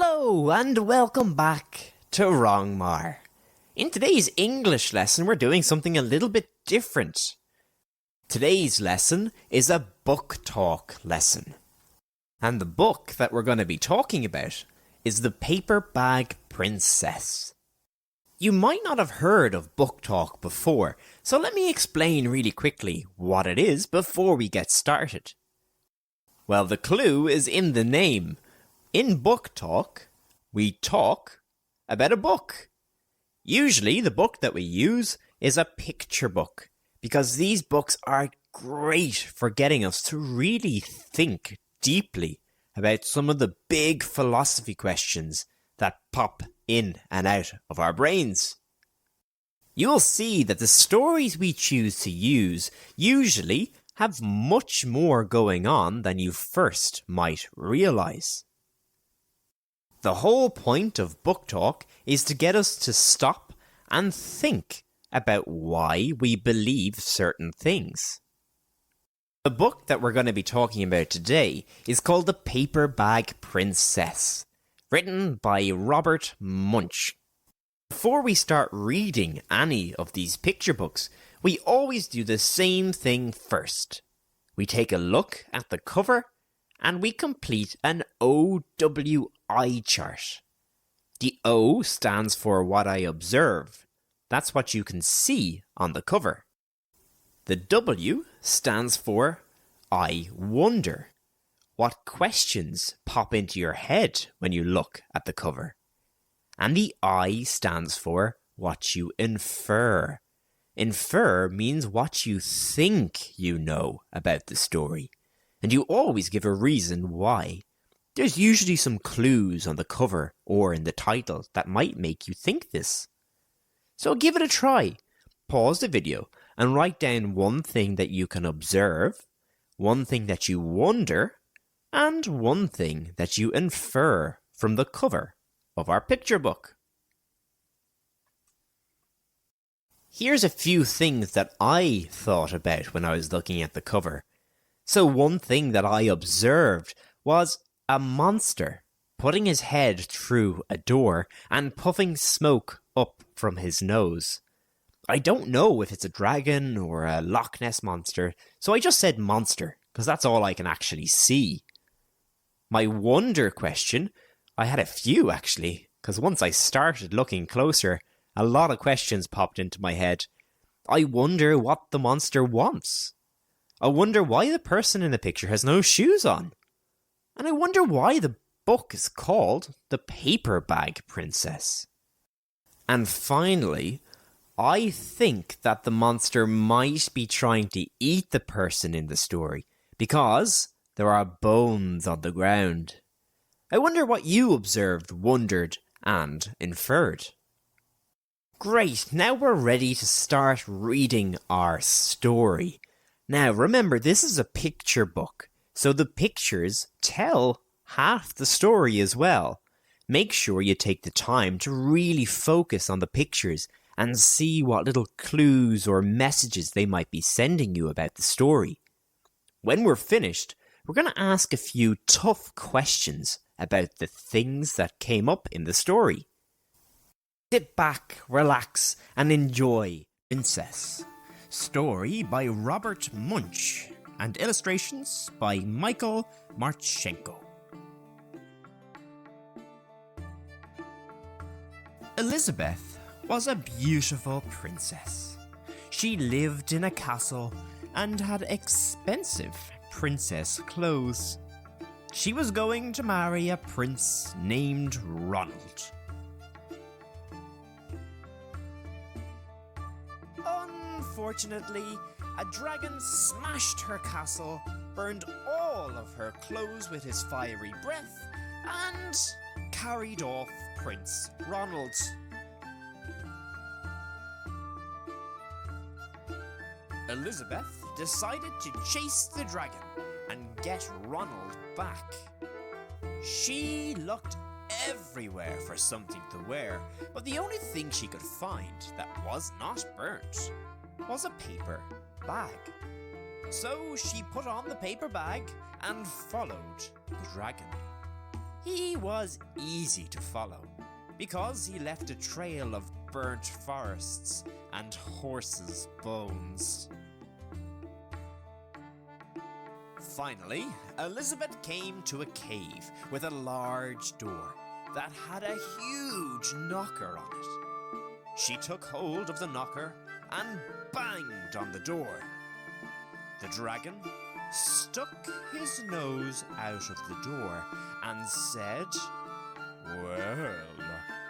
Hello and welcome back to Wrongmar. In today's English lesson we're doing something a little bit different. Today's lesson is a book talk lesson. And the book that we're going to be talking about is The Paper Bag Princess. You might not have heard of book talk before, so let me explain really quickly what it is before we get started. Well, the clue is in the name. In book talk, we talk about a book. Usually the book that we use is a picture book, because these books are great for getting us to really think deeply about some of the big philosophy questions that pop in and out of our brains. You'll see that the stories we choose to use usually have much more going on than you first might realise. The whole point of book talk is to get us to stop and think about why we believe certain things. The book that we're going to be talking about today is called The Paper Bag Princess, written by Robert Munsch. Before we start reading any of these picture books, we always do the same thing first. We take a look at the cover and we complete an OWI chart. The O stands for what I observe. That's what you can see on the cover. The W stands for I wonder. What questions pop into your head when you look at the cover? And the I stands for what you infer. Infer means what you think you know about the story. And you always give a reason why. There's usually some clues on the cover or in the title that might make you think this. So give it a try. Pause the video and write down one thing that you can observe, one thing that you wonder, and one thing that you infer from the cover of our picture book. Here's a few things that I thought about when I was looking at the cover. So one thing that I observed was a monster putting his head through a door and puffing smoke up from his nose. I don't know if it's a dragon or a Loch Ness monster, so I just said monster, because that's all I can actually see. My wonder question, I had a few actually, because once I started looking closer, a lot of questions popped into my head. I wonder what the monster wants. I wonder why the person in the picture has no shoes on. And I wonder why the book is called The Paper Bag Princess. And finally, I think that the monster might be trying to eat the person in the story because there are bones on the ground. I wonder what you observed, wondered, and inferred. Great, now we're ready to start reading our story. Now remember, this is a picture book, so the pictures tell half the story as well. Make sure you take the time to really focus on the pictures and see what little clues or messages they might be sending you about the story. When we're finished, we're going to ask a few tough questions about the things that came up in the story. Sit back, relax, and enjoy Princess. Story by Robert Munsch and illustrations by Michael Marchenko. Elizabeth was a beautiful princess. She lived in a castle and had expensive princess clothes. She was going to marry a prince named Ronald. Unfortunately, a dragon smashed her castle, burned all of her clothes with his fiery breath, and carried off Prince Ronald. Elizabeth decided to chase the dragon and get Ronald back. She looked everywhere for something to wear, but the only thing she could find that was not burnt was a paper bag. So she put on the paper bag and followed the dragon. He was easy to follow, because he left a trail of burnt forests and horses' bones. Finally, Elizabeth came to a cave with a large door that had a huge knocker on it. She took hold of the knocker and banged on the door. The dragon stuck his nose out of the door and said, "Well,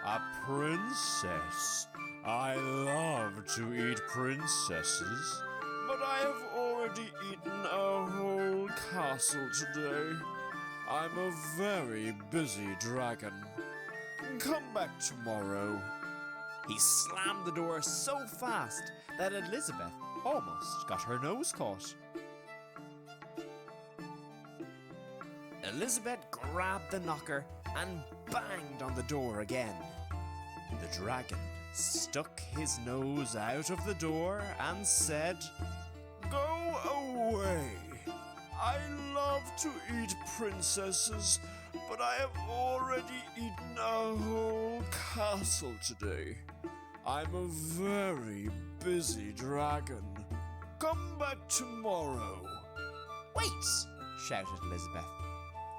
a princess. I love to eat princesses, but I have already eaten a whole castle today. I'm a very busy dragon. Come back tomorrow." He slammed the door so fast that Elizabeth almost got her nose caught. Elizabeth grabbed the knocker and banged on the door again. The dragon stuck his nose out of the door and said, "Go away. I love to eat princesses, but I have already eaten a whole castle today. I'm a very busy dragon. Come back tomorrow." "Wait," shouted Elizabeth.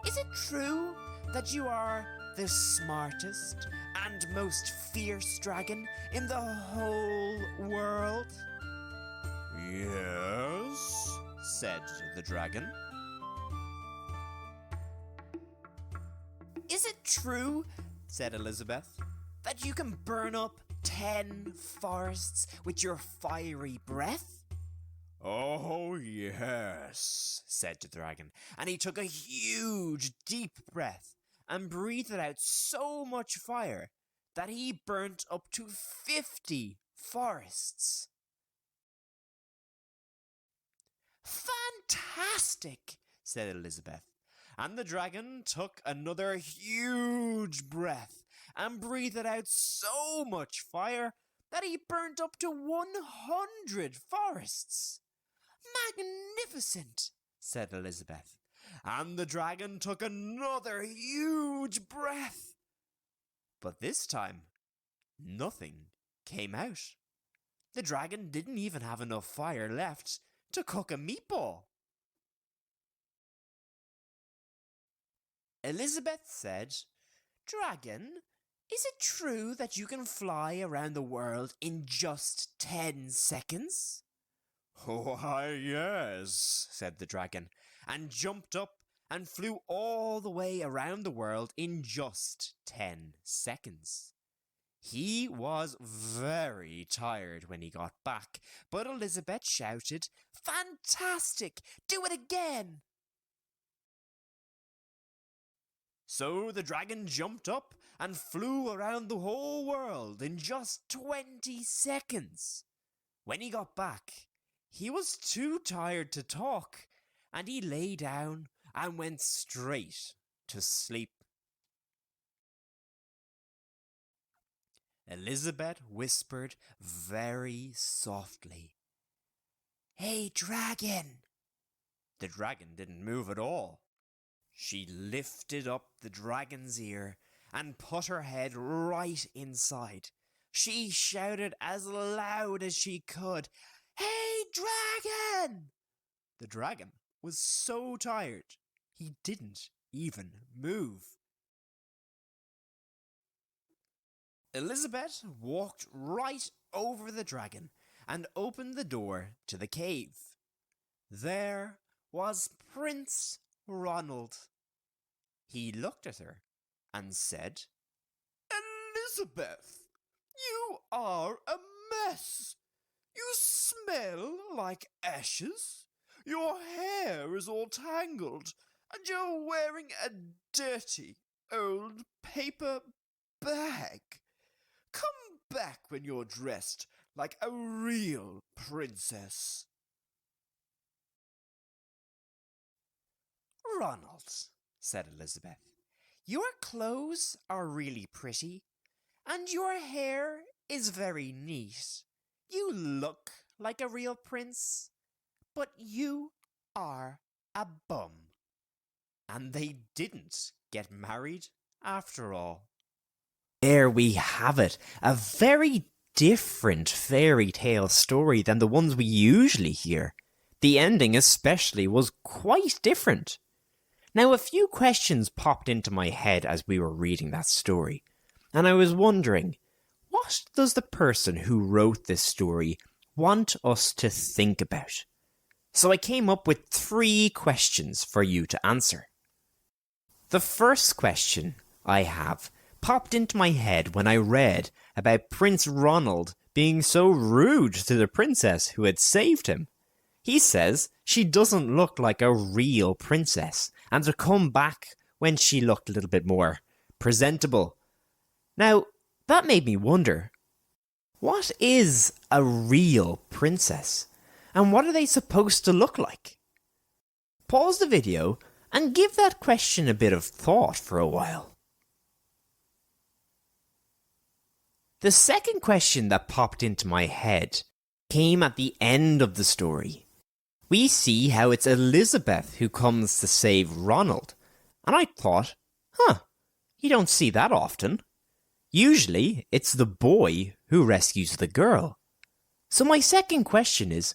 "Is it true that you are the smartest and most fierce dragon in the whole world?" "Yes," said the dragon. "Is it true," said Elizabeth, "that you can burn up 10 forests with your fiery breath?" "Oh, yes," said the dragon, and he took a huge deep breath and breathed out so much fire that he burnt up to 50 forests. "Fantastic," said Elizabeth, and the dragon took another huge breath and breathed out so much fire that he burnt up to 100 forests. "Magnificent," said Elizabeth, and the dragon took another huge breath. But this time, nothing came out. The dragon didn't even have enough fire left to cook a meatball. Elizabeth said, "Dragon, is it true that you can fly around the world in just 10 seconds?" "Why, yes," said the dragon, and jumped up and flew all the way around the world in just 10 seconds. He was very tired when he got back, but Elizabeth shouted, "Fantastic! Do it again!" So the dragon jumped up and flew around the whole world in just 20 seconds. When he got back, he was too tired to talk, and he lay down and went straight to sleep. Elizabeth whispered very softly, "Hey, dragon!" The dragon didn't move at all. She lifted up the dragon's ear and put her head right inside. She shouted as loud as she could, "Hey, dragon!" The dragon was so tired, he didn't even move. Elizabeth walked right over the dragon and opened the door to the cave. There was Prince Ronald. He looked at her and said, "Elizabeth, you are a mess. You smell like ashes. Your hair is all tangled, and you're wearing a dirty old paper bag. Come back when you're dressed like a real princess." "Ronald," said Elizabeth, "your clothes are really pretty, and your hair is very neat. You look like a real prince, but you are a bum." And they didn't get married after all. There we have it, a very different fairy tale story than the ones we usually hear. The ending especially was quite different. Now, a few questions popped into my head as we were reading that story, and I was wondering, what does the person who wrote this story want us to think about? So I came up with 3 questions for you to answer. The first question I have popped into my head when I read about Prince Ronald being so rude to the princess who had saved him. He says she doesn't look like a real princess and to come back when she looked a little bit more presentable. Now, that made me wonder, what is a real princess? And what are they supposed to look like? Pause the video and give that question a bit of thought for a while. The second question that popped into my head came at the end of the story. We see how it's Elizabeth who comes to save Ronald, and I thought, you don't see that often. Usually, it's the boy who rescues the girl. So my second question is,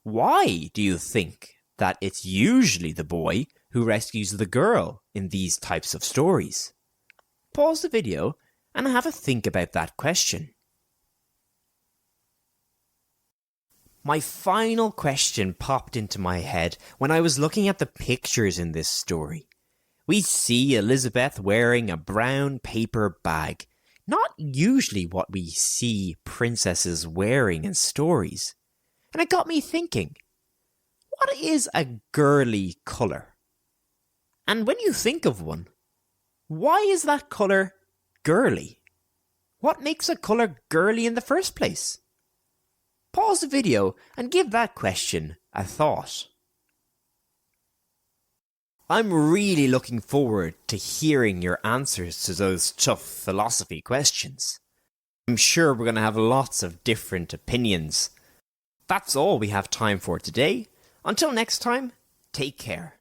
why do you think that it's usually the boy who rescues the girl in these types of stories? Pause the video and have a think about that question. My final question popped into my head when I was looking at the pictures in this story. We see Elizabeth wearing a brown paper bag, not usually what we see princesses wearing in stories. And it got me thinking, what is a girly colour? And when you think of one, why is that colour girly? What makes a colour girly in the first place? Pause the video and give that question a thought. I'm really looking forward to hearing your answers to those tough philosophy questions. I'm sure we're going to have lots of different opinions. That's all we have time for today. Until next time, take care.